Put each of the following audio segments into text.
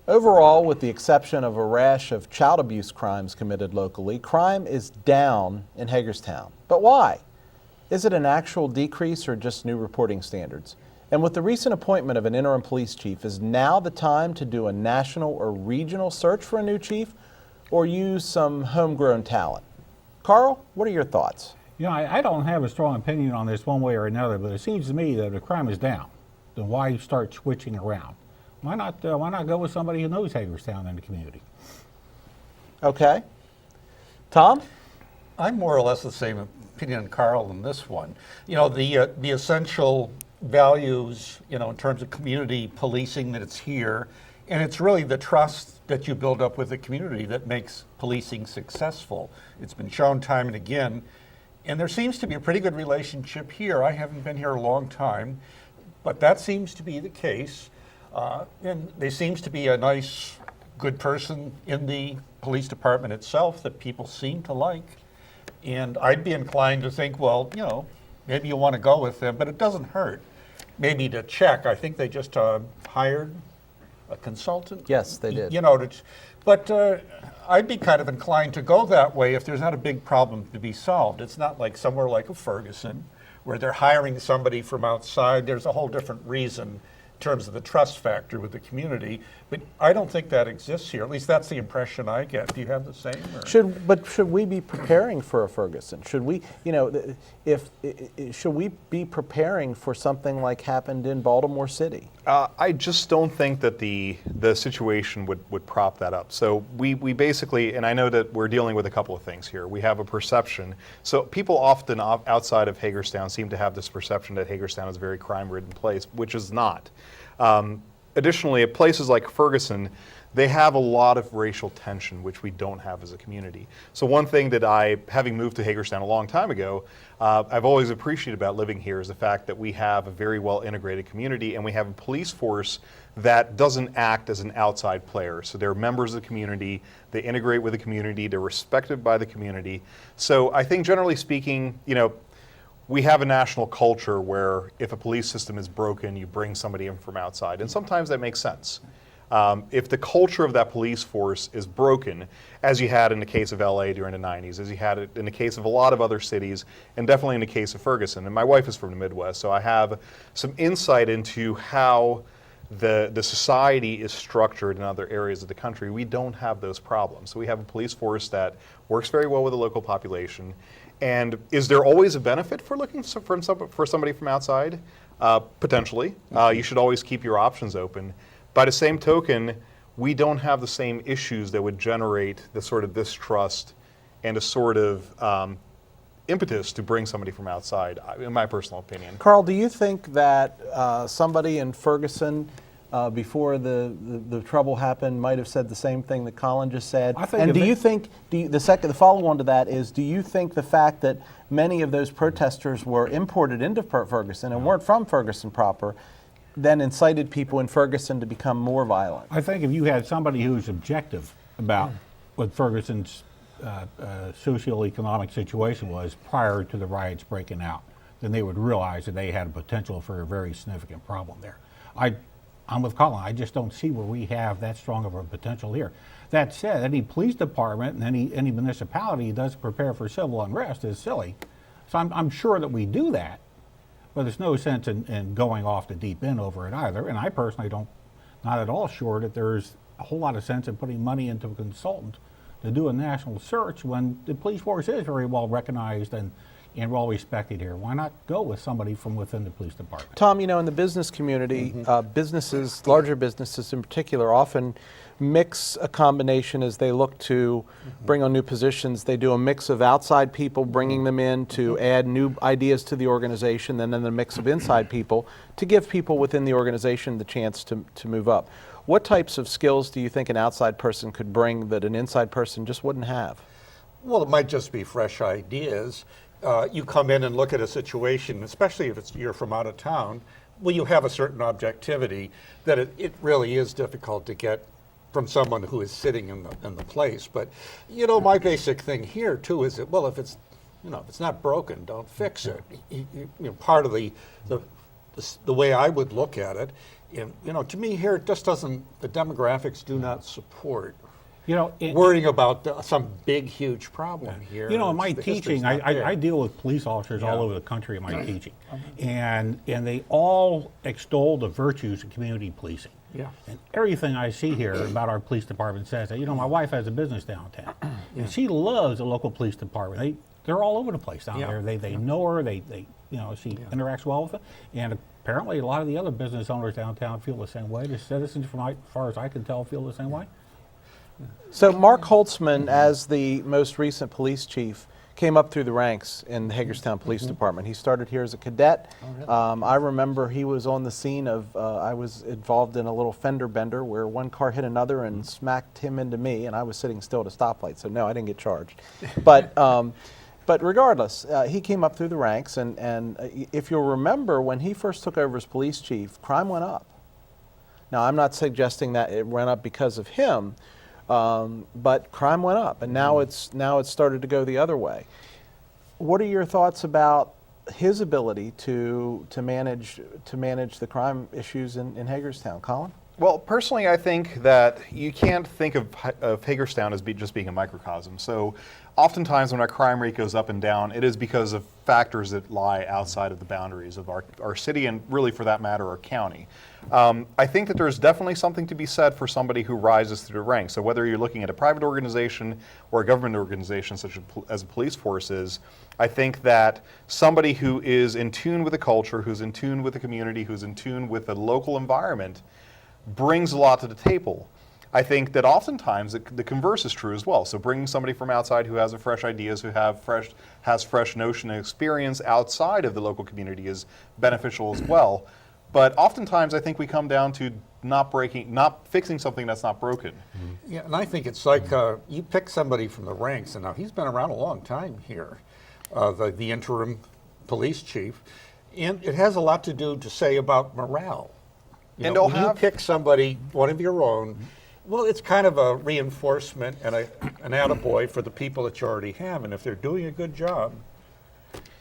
Overall, with the exception of a rash of child abuse crimes committed locally, crime is down in Hagerstown. But why? Is it an actual decrease or just new reporting standards? And with the recent appointment of an interim police chief, is now the time to do a national or regional search for a new chief or use some homegrown talent? Carl, what are your thoughts? You know, I don't have a strong opinion on this one way or another, but it seems to me that if the crime is down, then why start switching around? Why not go with somebody who knows Hagerstown and the community? Okay. Tom? I'm more or less the same opinion, Carl, on this one. You know, the essential values, you know, in terms of community policing, that it's here, and it's really the trust that you build up with the community that makes policing successful. It's been shown time and again, and there seems to be a pretty good relationship here. I haven't been here a long time, but that seems to be the case. And there seems to be a nice, good person in the police department itself that people seem to like. And I'd be inclined to think, well, you know, maybe you want to go with them, but it doesn't hurt maybe to check. I think they just hired a consultant. Yes, they did. You know, but I'd be kind of inclined to go that way if there's not a big problem to be solved. It's not like somewhere like a Ferguson where they're hiring somebody from outside. There's a whole different reason in terms of the trust factor with the community, but I don't think that exists here. At least that's the impression I get. Do you have the same? Or? Should we be preparing for a Ferguson? Should we, you know, should we be preparing for something like happened in Baltimore City? I just don't think that the situation would prop that up. So we basically, and I know that we're dealing with a couple of things here. We have a perception. So people often outside of Hagerstown seem to have this perception that Hagerstown is a very crime-ridden place, which is not. Additionally, at places like Ferguson, they have a lot of racial tension, which we don't have as a community. So one thing that having moved to Hagerstown a long time ago, I've always appreciated about living here is the fact that we have a very well integrated community and we have a police force that doesn't act as an outside player. So they're members of the community, they integrate with the community, they're respected by the community. So I think generally speaking, you know, we have a national culture where if a police system is broken, you bring somebody in from outside, and sometimes that makes sense. If the culture of that police force is broken, as you had in the case of LA during the 90s, as you had it in the case of a lot of other cities, and definitely in the case of Ferguson, and my wife is from the Midwest, so I have some insight into how the society is structured in other areas of the country. We don't have those problems. So we have a police force that works very well with the local population. And is there always a benefit for looking for somebody from outside? Potentially. You should always keep your options open. By the same token, we don't have the same issues that would generate the sort of distrust and a sort of impetus to bring somebody from outside, in my personal opinion. Carl, do you think that somebody in Ferguson before the trouble happened might have said the same thing that Colin just said? And do you think, the follow-on to that is, do you think the fact that many of those protesters were imported into Ferguson and weren't from Ferguson proper then incited people in Ferguson to become more violent? I think if you had somebody who's objective about what Ferguson's socioeconomic situation was prior to the riots breaking out, then they would realize that they had a potential for a very significant problem there. I'm with Colin. I just don't see where we have that strong of a potential here. That said, any police department and any municipality that does prepare for civil unrest is silly. So I'm sure that we do that, but there's no sense in going off the deep end over it either. And I personally not at all sure that there's a whole lot of sense in putting money into a consultant to do a national search when the police force is very well recognized and well respected here. Why not go with somebody from within the police department? Tom, you know, in the business community, businesses, larger businesses in particular, often mix a combination as they look to bring on new positions. They do a mix of outside people, bringing them in to add new ideas to the organization, and then a mix of inside people to give people within the organization the chance to move up. What types of skills do you think an outside person could bring that an inside person just wouldn't have? Well, it might just be fresh ideas. You come in and look at a situation, especially if you're from out of town, well, you have a certain objectivity that it really is difficult to get from someone who is sitting in the place. But, you know, my basic thing here too is that, well, if it's not broken, don't fix it. You know, part of the way I would look at it And, you know, to me here, it just doesn't, the demographics do not support You know, worrying about some big, huge problem here. You know, in It's- my the history's teaching, not there. I deal with police officers all Yeah. over the country in my teaching, and they all extol the virtues of community policing. Yeah. And everything I see here about our police department says that, you know, my wife has a business downtown, and she loves the local police department. They're all over the place down Yeah. there. They know her. They you know, she interacts well with them, and apparently a lot of the other business owners downtown feel the same way. The citizens, as far as I can tell, feel the same way. So Mark Holtzman, as the most recent police chief, came up through the ranks in the Hagerstown Police Department. He started here as a cadet. I remember he was on the scene of, I was involved in a little fender bender where one car hit another and smacked him into me, and I was sitting still at a stoplight, so no, I didn't get charged. But regardless, he came up through the ranks, and if you'll remember, when he first took over as police chief, crime went up. Now, I'm not suggesting that it went up because of him, but crime went up, and now it's started to go the other way. What are your thoughts about his ability to manage the crime issues in Hagerstown, Colin? Well, personally, I think that you can't think of Hagerstown as just being a microcosm. So oftentimes when our crime rate goes up and down, it is because of factors that lie outside of the boundaries of our city and really, for that matter, our county. I think that there's definitely something to be said for somebody who rises through the ranks. So whether you're looking at a private organization or a government organization such as a police force is, I think that somebody who is in tune with the culture, who's in tune with the community, who's in tune with the local environment, brings a lot to the table. I think that oftentimes the converse is true as well. So bringing somebody from outside who has fresh ideas, who has fresh notion and experience outside of the local community is beneficial as well. But oftentimes I think we come down to not fixing something that's not broken. Yeah, and I think it's like you pick somebody from the ranks, and now he's been around a long time here, the interim police chief, and it has a lot to say about morale. And they'll when you pick somebody, one of your own, well, it's kind of a reinforcement and an attaboy for the people that you already have, and if they're doing a good job,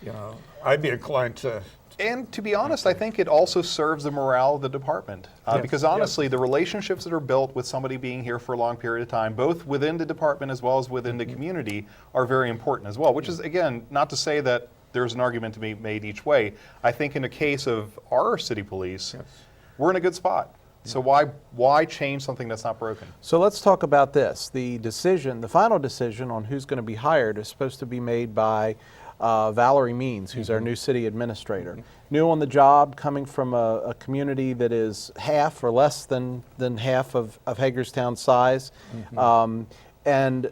you know, I'd be inclined to. And to be honest, I think it also serves the morale of the department. Yes, Because honestly, the relationships that are built with somebody being here for a long period of time, both within the department as well as within the community, are very important as well. Which is, again, not to say that there's an argument to be made each way. I think in the case of our city police, we're in a good spot. So why change something that's not broken? So let's talk about this. The final decision on who's going to be hired is supposed to be made by Valerie Means, who's our new city administrator. New on the job, coming from a community that is half or less than half of Hagerstown's size. And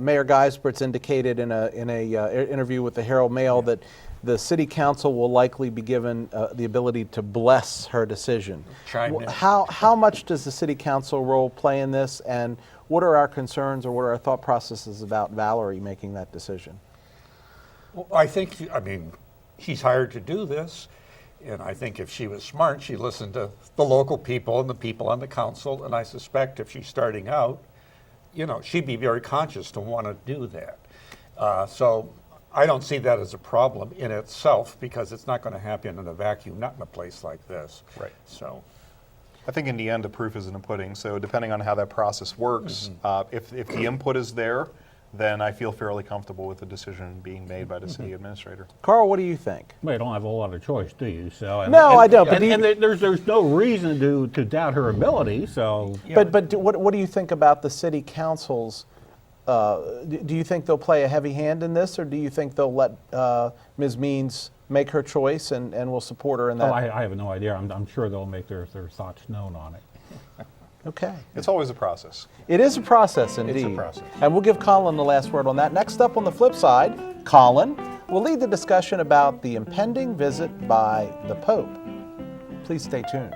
Mayor Geisbert's indicated in a interview with the Herald Mail that the city council will likely be given the ability to bless her decision. Chime in. How much does the city council role play in this, and what are our concerns or what are our thought processes about Valerie making that decision? Well, I mean, she's hired to do this, and I think if she was smart, she'd listen to the local people and the people on the council, and I suspect if she's starting out, you know, she'd be very conscious to want to do that. So I don't see that as a problem in itself because it's not going to happen in a vacuum, not in a place like this. Right. So I think in the end, the proof is in the pudding. So depending on how that process works, if the input is there, then I feel fairly comfortable with the decision being made by the city administrator. Carl, what do you think? Well, you don't have a whole lot of choice, do you? So No, I don't, but And there's no reason to doubt her ability. So But what do you think about the city council's? Do you think they'll play a heavy hand in this, or do you think they'll let Ms. Means make her choice and we'll support her in that? I have no idea. I'm sure they'll make their thoughts known on it. Okay. It's always a process. It is a process indeed. process. And we'll give Colin the last word on that. Next up on the flip side, Colin will lead the discussion about the impending visit by the Pope. Please stay tuned.